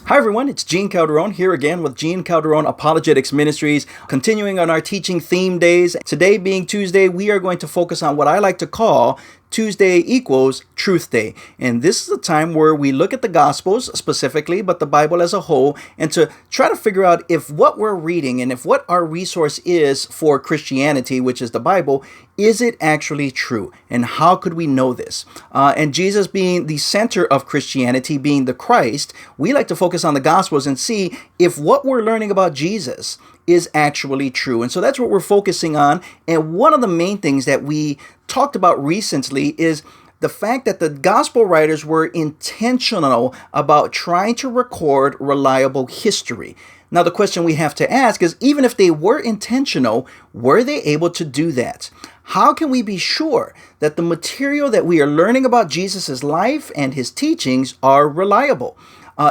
Hi everyone, it's Gene Calderon here again with Gene Calderon Apologetics Ministries, continuing on our teaching theme days. Today being Tuesday, we are going to focus on what I like to call Tuesday equals Truth Day. And this is a time where we look at the Gospels specifically, but the Bible as a whole, and to try to figure out if what we're reading and if what our resource is for Christianity, which is the Bible, is it actually true? And how could we know this? And Jesus being the center of Christianity, being the Christ, we like to focus on the Gospels and see if what we're learning about Jesus is actually true. And so that's what we're focusing on. And one of the main things that we talked about recently is the fact that the gospel writers were intentional about trying to record reliable history. Now, the question we have to ask is, even if they were intentional, were they able to do that? How can we be sure that the material that we are learning about Jesus' life and his teachings are reliable?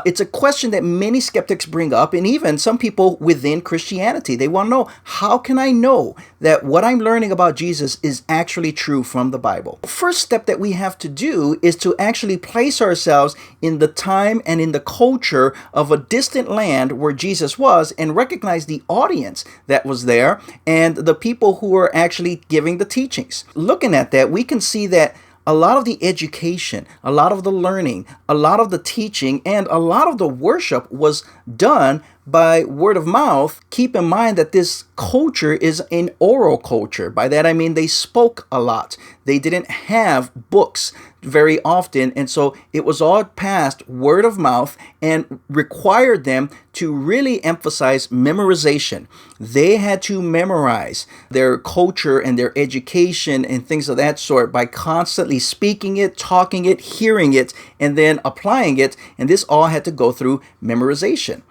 It's a question that many skeptics bring up, and even some people within Christianity. They want to know, how can I know that what I'm learning about Jesus is actually true from the Bible? The first step that we have to do is to actually place ourselves in the time and in the culture of a distant land where Jesus was and recognize the audience that was there and the people who were actually giving the teachings. Looking at that, we can see that a lot of the education, a lot of the learning, a lot of the teaching, and a lot of the worship was done by word of mouth. Keep in mind that this culture is an oral culture. By that I mean they spoke a lot. They didn't have books very often, and so it was all passed word of mouth and required them to really emphasize memorization. They had to memorize their culture and their education and things of that sort by constantly speaking it, talking it, hearing it, and then applying it, and this all had to go through memorization.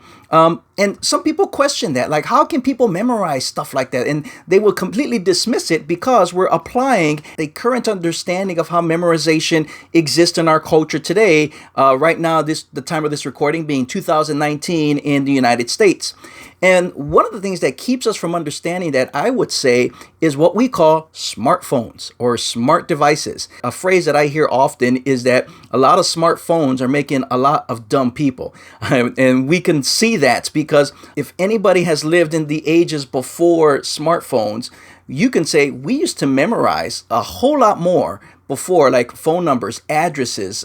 And some people question that, like, how can people memorize stuff like that? And they will completely dismiss it because we're applying the current understanding of how memorization exists in our culture today. Right now, the time of this recording being 2019 in the United States. And one of the things that keeps us from understanding that, I would say, is what we call smartphones or smart devices. A phrase that I hear often is that a lot of smartphones are making a lot of dumb people. And we can see that because if anybody has lived in the ages before smartphones, you can say we used to memorize a whole lot more before, like phone numbers, addresses,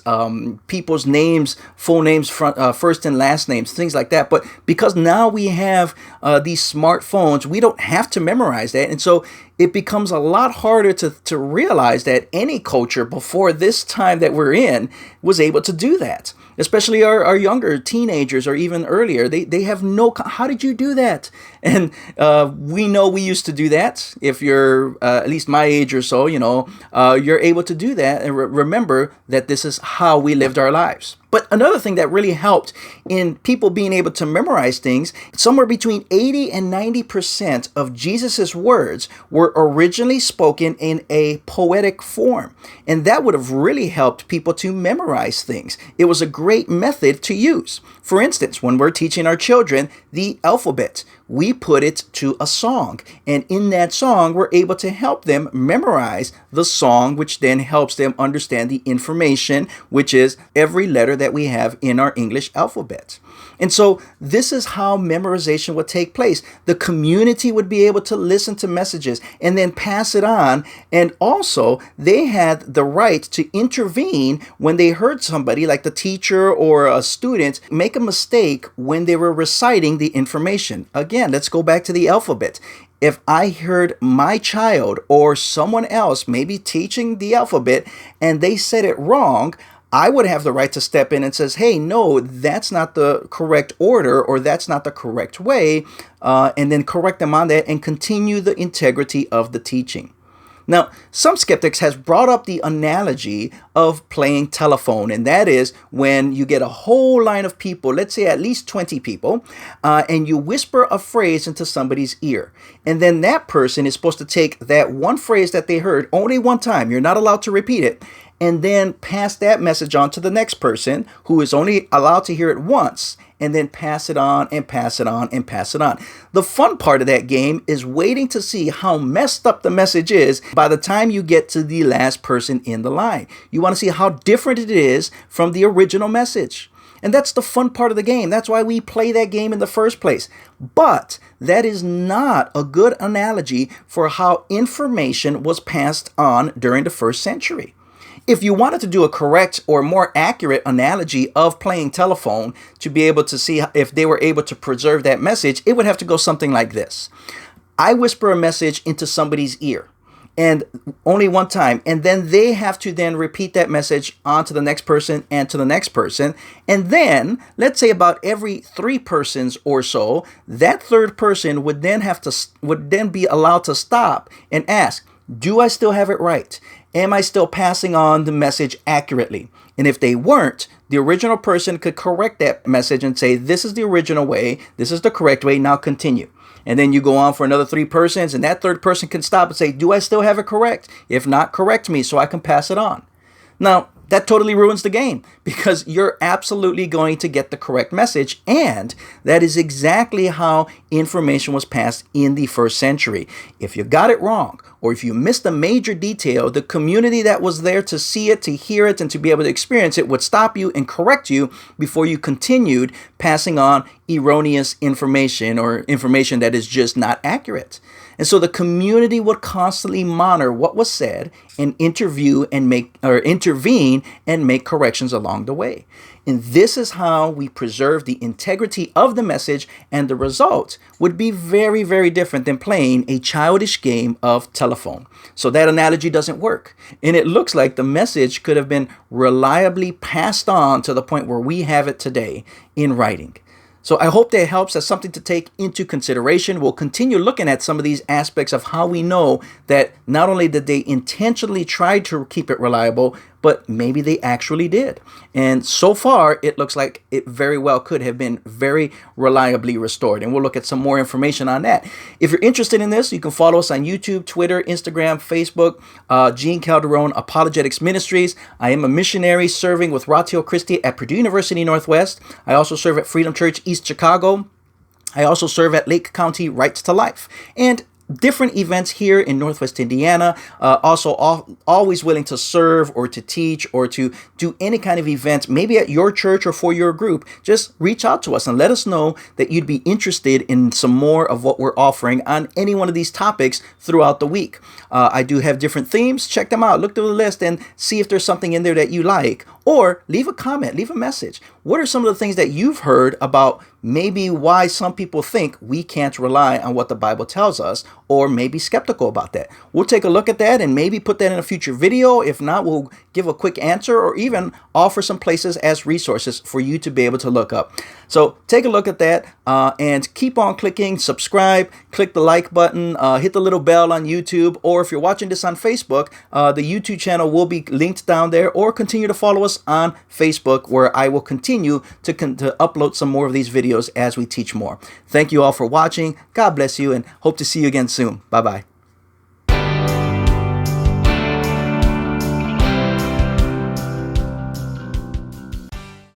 people's names, full names, first and last names, things like that. But because now we have these smartphones, we don't have to memorize that. And so it becomes a lot harder to realize that any culture before this time that we're in was able to do that. Especially our younger teenagers or even earlier, they have how did you do that? And we know we used to do that. If you're at least my age or so, you're able to do that and remember that this is how we lived our lives. But another thing that really helped in people being able to memorize things, somewhere between 80 and 90% of Jesus's words were originally spoken in a poetic form. And that would have really helped people to memorize things. It was a great method to use. For instance, when we're teaching our children the alphabet, we put it to a song. And in that song, we're able to help them memorize the song, which then helps them understand the information, which is every letter that we have in our English alphabet. And so this is how memorization would take place. The community would be able to listen to messages and then pass it on. And also, they had the right to intervene when they heard somebody, like the teacher or a student, make a mistake when they were reciting the information. Again, let's go back to the alphabet. If I heard my child or someone else maybe teaching the alphabet and they said it wrong, I would have the right to step in and says, hey, no, that's not the correct order or that's not the correct way, and then correct them on that and continue the integrity of the teaching. Now, some skeptics has brought up the analogy of playing telephone, and that is when you get a whole line of people, let's say at least 20 people, and you whisper a phrase into somebody's ear. And then that person is supposed to take that one phrase that they heard only one time. You're not allowed to repeat it. And then pass that message on to the next person who is only allowed to hear it once, and then pass it on and pass it on and pass it on. The fun part of that game is waiting to see how messed up the message is by the time you get to the last person in the line. You want to see how different it is from the original message. And that's the fun part of the game. That's why we play that game in the first place. But that is not a good analogy for how information was passed on during the first century. If you wanted to do a correct or more accurate analogy of playing telephone to be able to see if they were able to preserve that message, it would have to go something like this. I whisper a message into somebody's ear, and only one time, and then they have to then repeat that message on to the next person and to the next person. And then, let's say about every 3 persons or so, that third person would then be allowed to stop and ask, do I still have it right? Am I still passing on the message accurately? And if they weren't, the original person could correct that message and say, this is the original way, this is the correct way, now continue. And then you go on for another 3 persons, and that third person can stop and say, do I still have it correct? If not, correct me so I can pass it on. Now, that totally ruins the game because you're absolutely going to get the correct message. And that is exactly how information was passed in the first century. If you got it wrong, or if you missed a major detail, the community that was there to see it, to hear it, and to be able to experience it would stop you and correct you before you continued passing on erroneous information or information that is just not accurate. And so the community would constantly monitor what was said and intervene and make corrections along the way. And this is how we preserve the integrity of the message, and the result would be very, very different than playing a childish game of telephone. So that analogy doesn't work. And it looks like the message could have been reliably passed on to the point where we have it today in writing. So I hope that helps as something to take into consideration. We'll continue looking at some of these aspects of how we know that not only did they intentionally try to keep it reliable, but maybe they actually did. And so far, it looks like it very well could have been very reliably restored. And we'll look at some more information on that. If you're interested in this, you can follow us on YouTube, Twitter, Instagram, Facebook, Gene Calderon Apologetics Ministries. I am a missionary serving with Ratio Christi at Purdue University Northwest. I also serve at Freedom Church East Chicago. I also serve at Lake County Rights to Life. And different events here in Northwest Indiana. Always willing to serve or to teach or to do any kind of event, maybe at your church or for your group. Just reach out to us and let us know that you'd be interested in some more of what we're offering on any one of these topics throughout the week. I do have different themes. Check them out. Look through the list and see if there's something in there that you like. Or leave a comment, leave a message. What are some of the things that you've heard about maybe why some people think we can't rely on what the Bible tells us, or maybe skeptical about that? We'll take a look at that and maybe put that in a future video. If not, we'll give a quick answer or even offer some places as resources for you to be able to look up. So take a look at that and keep on clicking subscribe, click the like button, hit the little bell on YouTube, or if you're watching this on Facebook, the YouTube channel will be linked down there, or continue to follow us on Facebook, where I will continue to upload some more of these videos as we teach more. Thank you all for watching. God bless you, and hope to see you again soon. Bye-bye.